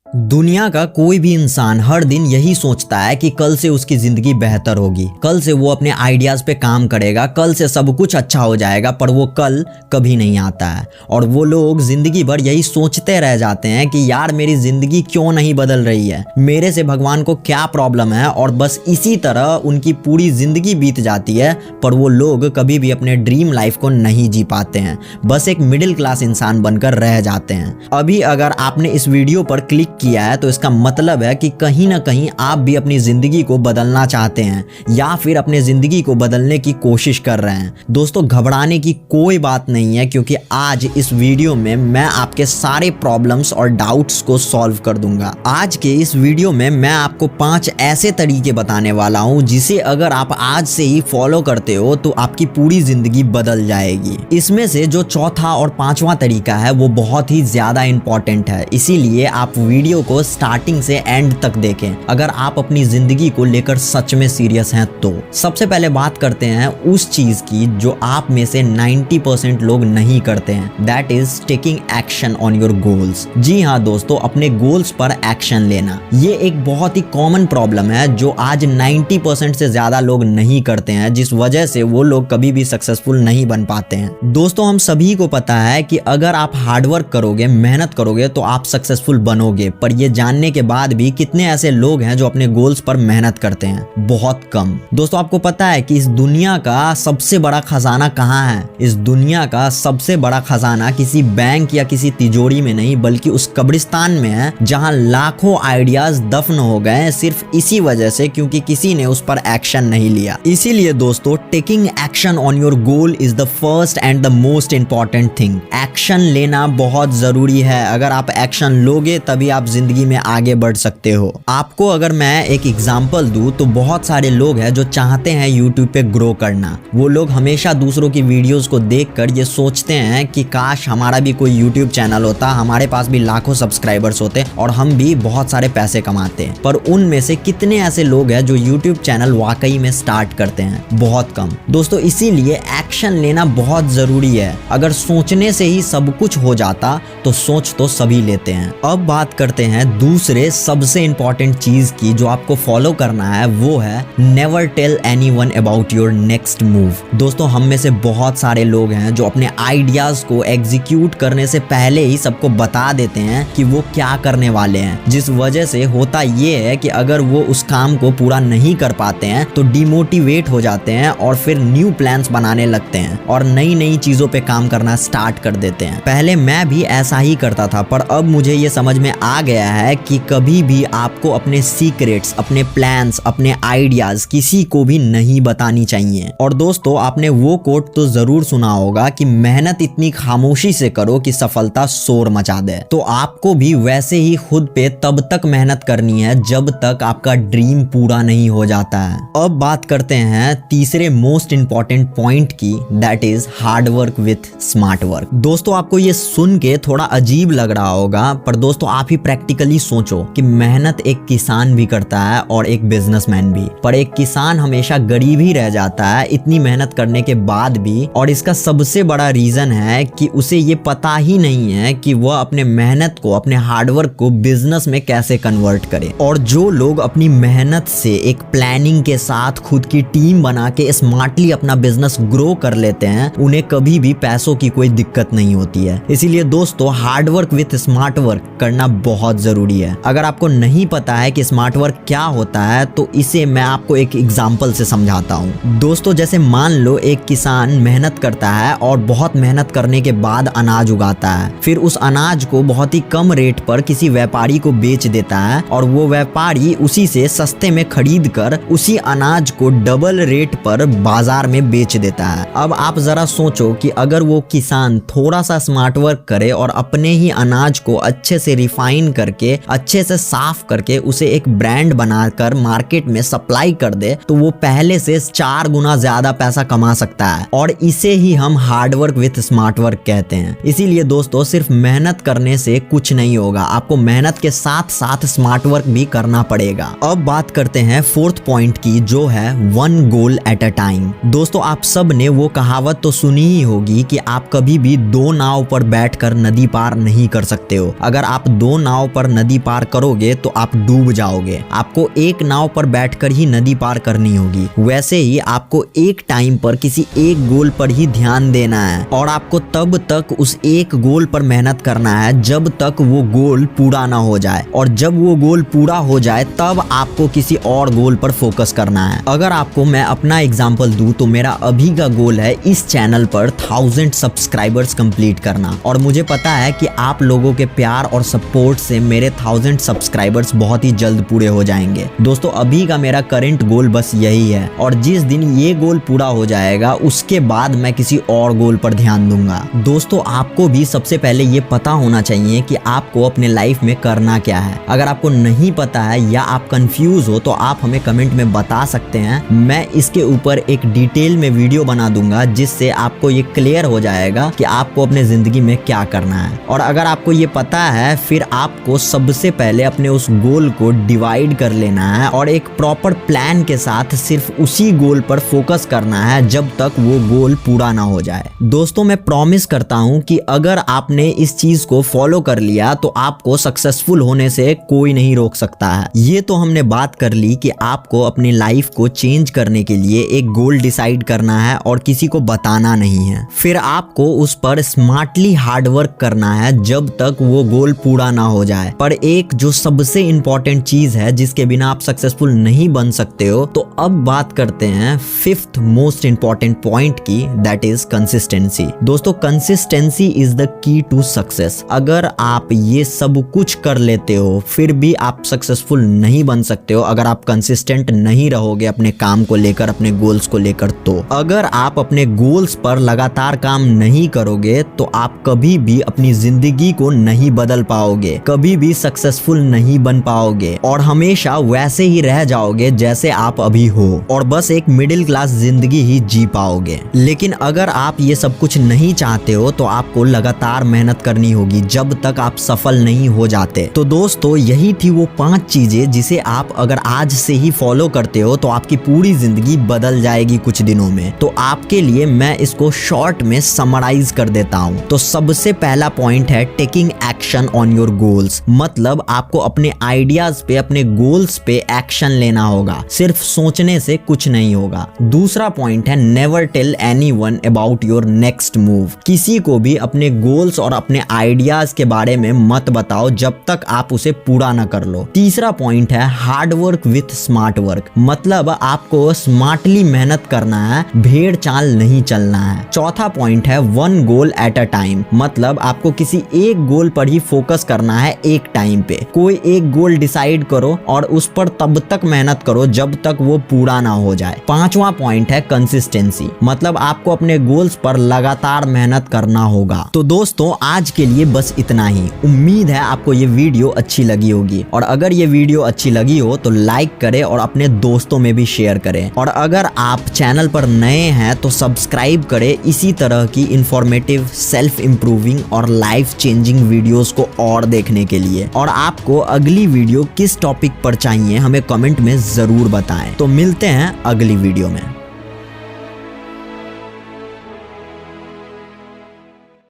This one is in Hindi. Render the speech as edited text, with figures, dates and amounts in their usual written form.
दुनिया का कोई भी इंसान हर दिन यही सोचता है कि कल से उसकी जिंदगी बेहतर होगी, कल से वो अपने आइडियाज पे काम करेगा, कल से सब कुछ अच्छा हो जाएगा। पर वो कल कभी नहीं आता है और वो लोग जिंदगी भर यही सोचते रह जाते हैं कि यार मेरी जिंदगी क्यों नहीं बदल रही है, मेरे से भगवान को क्या प्रॉब्लम है। और बस इसी तरह उनकी पूरी जिंदगी बीत जाती है, पर वो लोग कभी भी अपने ड्रीम लाइफ को नहीं जी पाते हैं, बस एक मिडिल क्लास इंसान बनकर रह जाते हैं। अभी अगर आपने इस वीडियो पर क्लिक किया है तो इसका मतलब है कि कहीं ना कहीं आप भी अपनी जिंदगी को बदलना चाहते हैं या फिर अपने जिंदगी को बदलने की कोशिश कर रहे हैं। दोस्तों घबराने की कोई बात नहीं है, क्योंकि आज इस वीडियो में मैं आपके सारे प्रॉब्लम्स और डाउट्स को सॉल्व कर दूंगा। आज के इस वीडियो में मैं आपको 5 ऐसे तरीके बताने वाला हूं जिसे अगर आप आज से ही फॉलो करते हो तो आपकी पूरी जिंदगी बदल जाएगी। इसमें से जो चौथा और 5वां तरीका है वो बहुत ही ज्यादा इंपॉर्टेंट है, इसीलिए आप वीडियो को स्टार्टिंग से एंड तक देखें अगर आप अपनी जिंदगी को लेकर सच में सीरियस हैं तो। सबसे पहले बात करते हैं उस चीज की जो आप में से 90% लोग नहीं करते हैं, that is taking action on your goals. जी हाँ दोस्तों, अपने गोल्स पर एक्शन लेना ये एक बहुत ही कॉमन प्रॉब्लम है जो आज 90% से ज्यादा लोग नहीं करते हैं, जिस वजह से वो लोग कभी भी सक्सेसफुल नहीं बन पाते हैं। दोस्तों हम सभी को पता है कि अगर आप हार्डवर्क करोगे, मेहनत करोगे तो आप सक्सेसफुल बनोगे, पर ये जानने के बाद भी कितने ऐसे लोग हैं जो अपने गोल्स पर मेहनत करते हैं? बहुत कम। दोस्तों आपको पता है कि इस दुनिया का सबसे बड़ा खजाना कहाँ है? इस दुनिया का सबसे बड़ा खजाना किसी बैंक या किसी तिजोरी में नहीं, बल्कि उस कब्रिस्तान में है जहां लाखों आइडियाज दफन हो गए सिर्फ इसी वजह से क्योंकि किसी ने उस पर एक्शन नहीं लिया। इसीलिए दोस्तों taking action on your goal is the first and the most important thing. Action लेना बहुत जरूरी है। अगर आप एक्शन लोगे तभी आप जिंदगी में आगे बढ़ सकते हो। आपको अगर मैं एक एग्जांपल दूं तो बहुत सारे लोग हैं जो चाहते हैं यूट्यूब पे ग्रो करना। वो लोग हमेशा दूसरों की वीडियोस को देखकर ये सोचते हैं कि काश हमारा भी कोई यूट्यूब चैनल होता, हमारे पास भी लाखों सब्सक्राइबर्स होते और हम भी बहुत सारे पैसे कमाते। पर उनमें से कितने ऐसे लोग हैं जो यूट्यूब चैनल वाकई में स्टार्ट करते हैं? बहुत कम। दोस्तों इसीलिए एक्शन लेना बहुत जरूरी है। अगर सोचने से ही सब कुछ हो जाता तो सोच तो सभी लेते हैं। अब बात करते हैं दूसरे सबसे इंपॉर्टेंट चीज की जो आपको फॉलो करना है, वो है never tell anyone about your next move. दोस्तों हम में से बहुत सारे लोग हैं जो अपने आइडियाज को एग्जीक्यूट करने से पहले ही सबको बता देते हैं कि वो क्या करने वाले हैं, जिस वजह से होता ये है कि अगर वो उस काम को पूरा नहीं कर पाते हैं तो डिमोटिवेट हो जाते हैं और फिर न्यू प्लान्स बनाने लगते हैं और नई नई चीजों पे काम करना स्टार्ट कर देते हैं। पहले मैं भी ऐसा ही करता था, पर अब मुझे ये समझ में आ गया है कि कभी भी आपको अपने सीक्रेट्स, अपने प्लान्स, अपने आइडियाज किसी को भी नहीं बतानी चाहिए। और दोस्तों आपने वो कोट तो जरूर सुना होगा कि मेहनत इतनी खामोशी से करो कि सफलता शोर मचा दे। तो आपको भी वैसे ही खुद पे तब तक मेहनत करनी है जब तक आपका ड्रीम पूरा नहीं हो जाता है। अब बात करते हैं तीसरे मोस्ट इंपॉर्टेंट पॉइंट की, that is hard work with smart work. दोस्तों आपको ये सुन के थोड़ा अजीब लग रहा होगा, पर दोस्तों आप ही प्रैक्टिकली सोचो कि मेहनत एक किसान भी करता है और एक बिजनेसमैन भी, पर एक किसान हमेशा गरीब ही रह जाता है इतनी मेहनत करने के बाद भी। और इसका सबसे बड़ा रीजन है कि उसे ये पता ही नहीं है कि वह अपने मेहनत को, अपने हार्डवर्क को बिजनेस में कैसे कन्वर्ट करे। और जो लोग अपनी मेहनत से एक प्लानिंग के साथ खुद की टीम बना के स्मार्टली अपना बिजनेस ग्रो कर लेते हैं, उन्हें कभी भी पैसों की कोई दिक्कत नहीं होती है। इसीलिए दोस्तों हार्डवर्क विथ स्मार्ट वर्क करना बहुत जरूरी है। अगर आपको नहीं पता है कि स्मार्ट वर्क क्या होता है तो इसे मैं आपको एक एग्जांपल से समझाता हूँ। दोस्तों जैसे मान लो एक किसान मेहनत करता है और बहुत मेहनत करने के बाद अनाज उगाता है, फिर उस अनाज को बहुत ही कम रेट पर किसी व्यापारी को बेच देता है और वो व्यापारी उसी से सस्ते में खरीद कर उसी अनाज को डबल रेट पर बाजार में बेच देता है। अब आप जरा सोचो कि अगर वो किसान थोड़ा सा स्मार्ट वर्क करे और अपने ही अनाज को अच्छे से रिफाइन करके, अच्छे से साफ करके उसे एक ब्रांड बनाकर मार्केट में सप्लाई कर दे तो वो पहले से 4 गुना ज्यादा पैसा कमा सकता है। और इसे ही हम हार्डवर्क विथ स्मार्ट वर्क कहते हैं। इसीलिए दोस्तों सिर्फ मेहनत करने से कुछ नहीं होगा, आपको मेहनत के साथ साथ स्मार्ट वर्क भी करना पड़ेगा। अब बात करते हैं 4th पॉइंट की, जो है 1 गोल एट अ टाइम। दोस्तों आप सब ने वो कहावत तो सुनी ही होगी कि आप कभी भी 2 नाव पर बैठकर नदी पार नहीं कर सकते हो। अगर आप 2 नाव नाव पर नदी पार करोगे तो आप डूब जाओगे। आपको एक नाव पर बैठकर ही नदी पार करनी होगी। वैसे ही आपको एक टाइम पर किसी एक गोल पर ही ध्यान देना है और आपको तब तक उस एक गोल पर मेहनत करना है जब तक वो गोल पूरा ना हो जाए, और जब वो गोल पूरा हो जाए तब आपको किसी और गोल पर फोकस करना है। अगर आपको मैं अपना एग्जांपल दूं तो मेरा अभी का गोल है इस चैनल पर 1000 सब्सक्राइबर्स कंप्लीट करना, और मुझे पता है कि आप लोगों के प्यार और सपोर्ट से मेरे 1000 सब्सक्राइबर्स बहुत ही जल्द पूरे हो जाएंगे। दोस्तों अभी का मेरा करंट गोल बस यही है, और जिस दिन ये गोल पूरा हो जाएगा उसके बाद मैं किसी और गोल पर ध्यान दूंगा। दोस्तों आपको भी सबसे पहले ये पता होना चाहिए कि आपको अपने लाइफ में करना क्या है। अगर आपको नहीं पता है या आप कंफ्यूज हो तो आप हमें कमेंट में बता सकते हैं। मैं इसके ऊपर एक डिटेल में वीडियो बना दूंगा जिससे आपको ये क्लियर हो जाएगा कि आपको अपने जिंदगी में क्या करना है। और अगर आपको ये पता है फिर आपको सबसे पहले अपने उस गोल को डिवाइड कर लेना है और एक प्रॉपर प्लान के साथ सिर्फ उसी गोल पर फोकस करना है जब तक वो गोल पूरा ना हो जाए। दोस्तों मैं प्रॉमिस करता हूं कि अगर आपने इस चीज को फॉलो कर लिया तो आपको सक्सेसफुल होने से कोई नहीं रोक सकता है। ये तो हमने बात कर ली कि आपको अपनी लाइफ को चेंज करने के लिए एक गोल डिसाइड करना है और किसी को बताना नहीं है। फिर आपको उस पर स्मार्टली हार्ड वर्क करना है जब तक वो गोल पूरा ना हो जाए। पर एक जो सबसे इंपॉर्टेंट चीज है जिसके बिना आप सक्सेसफुल नहीं बन सकते हो, तो अब बात करते हैं 5th मोस्ट इंपॉर्टेंट पॉइंट की, दैट इज कंसिस्टेंसी। दोस्तों consistency is the key to success. अगर आप ये सब कुछ कर लेते हो फिर भी आप सक्सेसफुल नहीं बन सकते हो अगर आप कंसिस्टेंट नहीं रहोगे अपने काम को लेकर, अपने गोल्स को लेकर। तो अगर आप अपने गोल्स पर लगातार काम नहीं करोगे तो आप कभी भी अपनी जिंदगी को नहीं बदल पाओगे, कभी भी सक्सेसफुल नहीं बन पाओगे और हमेशा वैसे ही रह जाओगे जैसे आप अभी हो और बस एक मिडिल क्लास जिंदगी ही जी पाओगे। लेकिन अगर आप ये सब कुछ नहीं चाहते हो तो आपको लगातार मेहनत करनी होगी जब तक आप सफल नहीं हो जाते। तो दोस्तों यही थी वो 5 चीजें जिसे आप अगर आज से ही फॉलो करते हो तो आपकी पूरी जिंदगी बदल जाएगी कुछ दिनों में। तो आपके लिए मैं इसको शॉर्ट में समराइज कर देता हूँ। तो सबसे पहला पॉइंट है taking action on your goals. मतलब आपको अपने आइडियाज पे, अपने गोल्स पे एक्शन लेना होगा, सिर्फ सोचने से कुछ नहीं होगा। दूसरा पॉइंट है never tell anyone about your next move. किसी को भी अपने गोल्स और अपने आइडियाज के बारे में मत बताओ जब तक आप उसे पूरा ना कर लो। तीसरा पॉइंट है hard work with smart work. मतलब आपको स्मार्टली मेहनत करना है, भेड़ चाल नहीं चलना है। चौथा पॉइंट है one goal at a time. मतलब आपको किसी एक गोल पर ही फोकस करना है एक टाइम पे। कोई एक गोल डिसाइड करो और उस पर तब तक मेहनत करो जब तक वो पूरा ना हो जाए। पांचवा पॉइंट है कंसिस्टेंसी। मतलब आपको अपने गोल्स पर लगातार मेहनत करना होगा। तो दोस्तों आज के लिए बस इतना ही। उम्मीद है आपको ये वीडियो अच्छी लगी होगी, और अगर ये वीडियो अच्छी लगी हो तो लाइक करें और अपने दोस्तों में भी शेयर करें। और अगर आप चैनल पर नए हैं तो सब्सक्राइब करें इसी तरह की इंफॉर्मेटिव, सेल्फ इंप्रूविंग और लाइफ चेंजिंग वीडियोस को और देखने के लिए। और आपको अगली वीडियो किस टॉपिक पर चाहिए हमें कमेंट में जरूर बताएं। तो मिलते हैं अगली वीडियो में।